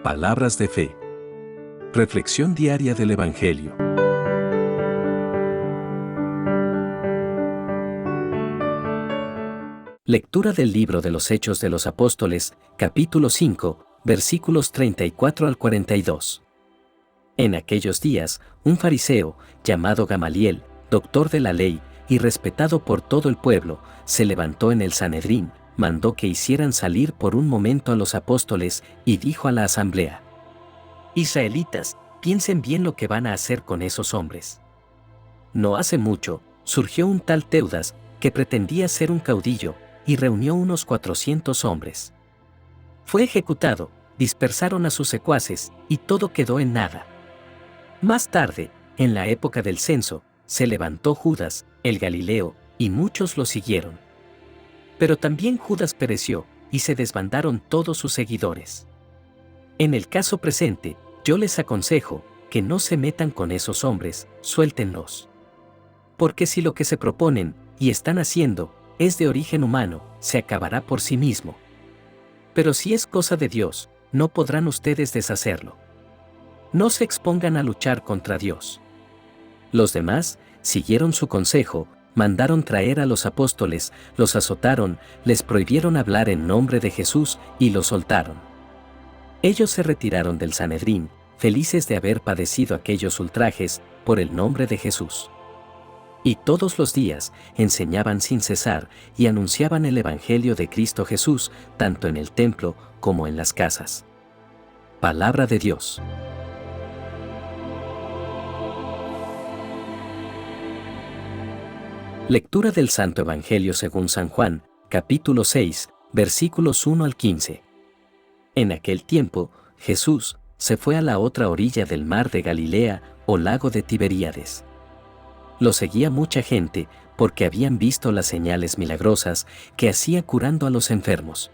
Palabras de fe. Reflexión diaria del Evangelio. Lectura del libro de los Hechos de los Apóstoles, capítulo 5, versículos 34 al 42. En aquellos días, un fariseo, llamado Gamaliel, doctor de la ley, y respetado por todo el pueblo, se levantó en el Sanedrín, mandó que hicieran salir por un momento a los apóstoles, y dijo a la asamblea: Israelitas, piensen bien lo que van a hacer con esos hombres. No hace mucho, surgió un tal Teudas, que pretendía ser un caudillo, y reunió unos 400 hombres. Fue ejecutado, dispersaron a sus secuaces, y todo quedó en nada. Más tarde, en la época del censo, se levantó Judas, el Galileo, y muchos lo siguieron. Pero también Judas pereció, y se desbandaron todos sus seguidores. En el caso presente, yo les aconsejo que no se metan con esos hombres, suéltenlos. Porque si lo que se proponen, y están haciendo, es de origen humano, se acabará por sí mismo. Pero si es cosa de Dios, no podrán ustedes deshacerlo. No se expongan a luchar contra Dios. Los demás siguieron su consejo, mandaron traer a los apóstoles, los azotaron, les prohibieron hablar en nombre de Jesús y los soltaron. Ellos se retiraron del Sanedrín, felices de haber padecido aquellos ultrajes por el nombre de Jesús. Y todos los días enseñaban sin cesar y anunciaban el Evangelio de Cristo Jesús, tanto en el templo como en las casas. Palabra de Dios. Lectura del Santo Evangelio según San Juan, capítulo 6, versículos 1 al 15. En aquel tiempo, Jesús se fue a la otra orilla del mar de Galilea o lago de Tiberíades. Lo seguía mucha gente porque habían visto las señales milagrosas que hacía curando a los enfermos.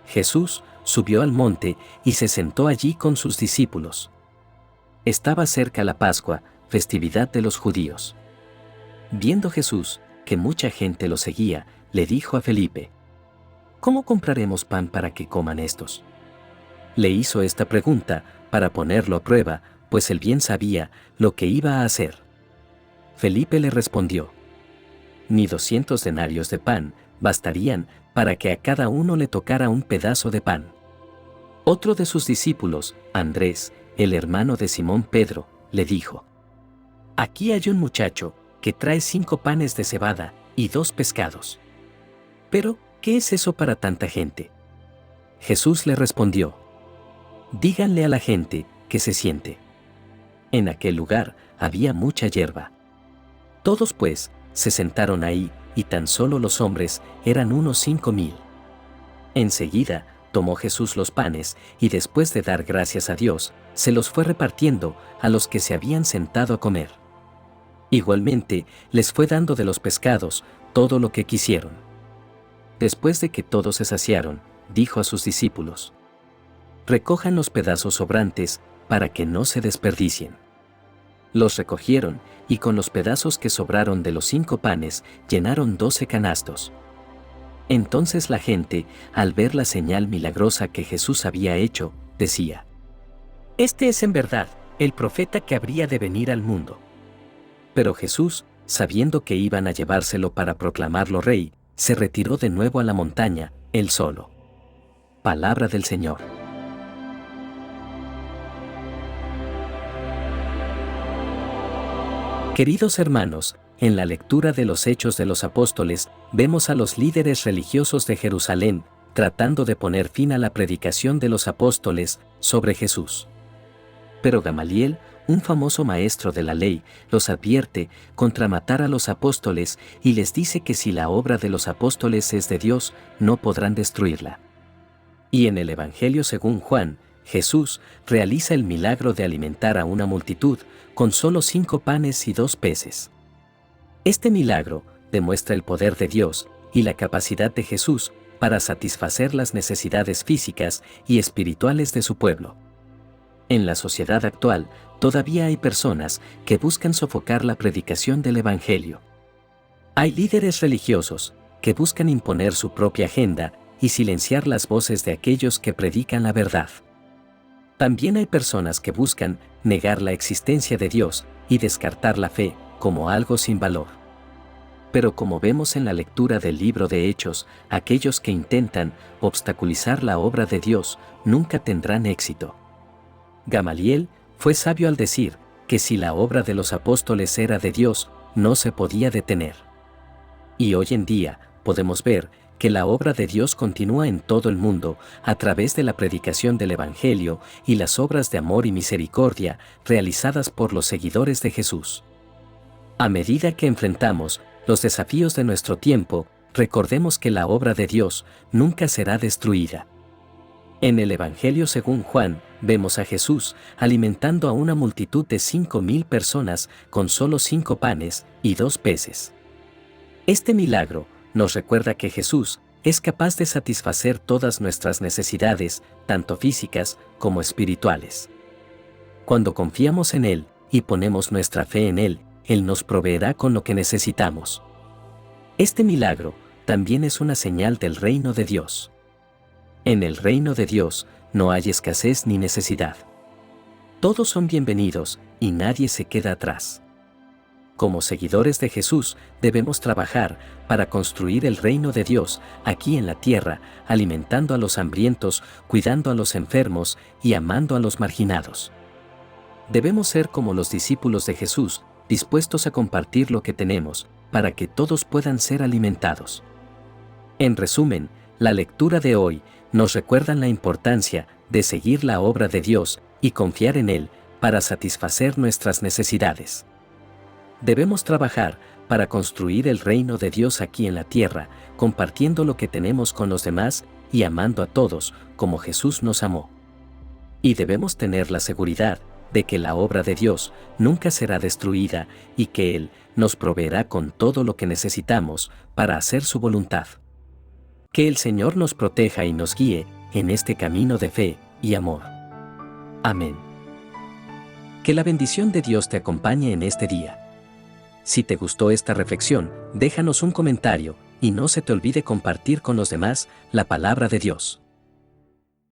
Jesús subió al monte y se sentó allí con sus discípulos. Estaba cerca la Pascua, festividad de los judíos. Viendo Jesús que mucha gente lo seguía, le dijo a Felipe: ¿Cómo compraremos pan para que coman estos? Le hizo esta pregunta para ponerlo a prueba, pues él bien sabía lo que iba a hacer. Felipe le respondió: Ni 200 denarios de pan bastarían para que a cada uno le tocara un pedazo de pan. Otro de sus discípulos, Andrés, el hermano de Simón Pedro, le dijo: Aquí hay un muchacho que trae 5 panes de cebada y 2 pescados. Pero, ¿qué es eso para tanta gente? Jesús le respondió: Díganle a la gente que se siente. En aquel lugar había mucha hierba. Todos pues se sentaron ahí, y tan solo los hombres eran unos 5,000. Enseguida tomó Jesús los panes, y después de dar gracias a Dios, se los fue repartiendo a los que se habían sentado a comer. Igualmente, les fue dando de los pescados todo lo que quisieron. Después de que todos se saciaron, dijo a sus discípulos: Recojan los pedazos sobrantes, para que no se desperdicien. Los recogieron, y con los pedazos que sobraron de los 5 panes, llenaron 12 canastos. Entonces la gente, al ver la señal milagrosa que Jesús había hecho, decía: Este es en verdad el profeta que habría de venir al mundo. Pero Jesús, sabiendo que iban a llevárselo para proclamarlo rey, se retiró de nuevo a la montaña, él solo. Palabra del Señor. Queridos hermanos, en la lectura de los Hechos de los Apóstoles, vemos a los líderes religiosos de Jerusalén tratando de poner fin a la predicación de los apóstoles sobre Jesús. Pero Gamaliel, un famoso maestro de la ley, los advierte contra matar a los apóstoles y les dice que si la obra de los apóstoles es de Dios, no podrán destruirla. Y en el Evangelio según Juan, Jesús realiza el milagro de alimentar a una multitud con solo 5 panes y 2 peces. Este milagro demuestra el poder de Dios y la capacidad de Jesús para satisfacer las necesidades físicas y espirituales de su pueblo. En la sociedad actual, todavía hay personas que buscan sofocar la predicación del Evangelio. Hay líderes religiosos que buscan imponer su propia agenda y silenciar las voces de aquellos que predican la verdad. También hay personas que buscan negar la existencia de Dios y descartar la fe como algo sin valor. Pero como vemos en la lectura del libro de Hechos, aquellos que intentan obstaculizar la obra de Dios nunca tendrán éxito. Gamaliel fue sabio al decir que si la obra de los apóstoles era de Dios, no se podía detener. Y hoy en día podemos ver que la obra de Dios continúa en todo el mundo a través de la predicación del Evangelio y las obras de amor y misericordia realizadas por los seguidores de Jesús. A medida que enfrentamos los desafíos de nuestro tiempo, recordemos que la obra de Dios nunca será destruida. En el Evangelio según Juan, vemos a Jesús alimentando a una multitud de 5,000 personas con solo 5 panes y 2 peces. Este milagro nos recuerda que Jesús es capaz de satisfacer todas nuestras necesidades, tanto físicas como espirituales. Cuando confiamos en Él y ponemos nuestra fe en Él, Él nos proveerá con lo que necesitamos. Este milagro también es una señal del reino de Dios. En el reino de Dios no hay escasez ni necesidad. Todos son bienvenidos y nadie se queda atrás. Como seguidores de Jesús, debemos trabajar para construir el reino de Dios aquí en la tierra, alimentando a los hambrientos, cuidando a los enfermos y amando a los marginados. Debemos ser como los discípulos de Jesús, dispuestos a compartir lo que tenemos, para que todos puedan ser alimentados. En resumen, la lectura de hoy nos recuerda la importancia de seguir la obra de Dios y confiar en Él para satisfacer nuestras necesidades. Debemos trabajar para construir el reino de Dios aquí en la tierra, compartiendo lo que tenemos con los demás y amando a todos como Jesús nos amó. Y debemos tener la seguridad de que la obra de Dios nunca será destruida y que Él nos proveerá con todo lo que necesitamos para hacer su voluntad. Que el Señor nos proteja y nos guíe en este camino de fe y amor. Amén. Que la bendición de Dios te acompañe en este día. Si te gustó esta reflexión, déjanos un comentario y no se te olvide compartir con los demás la palabra de Dios.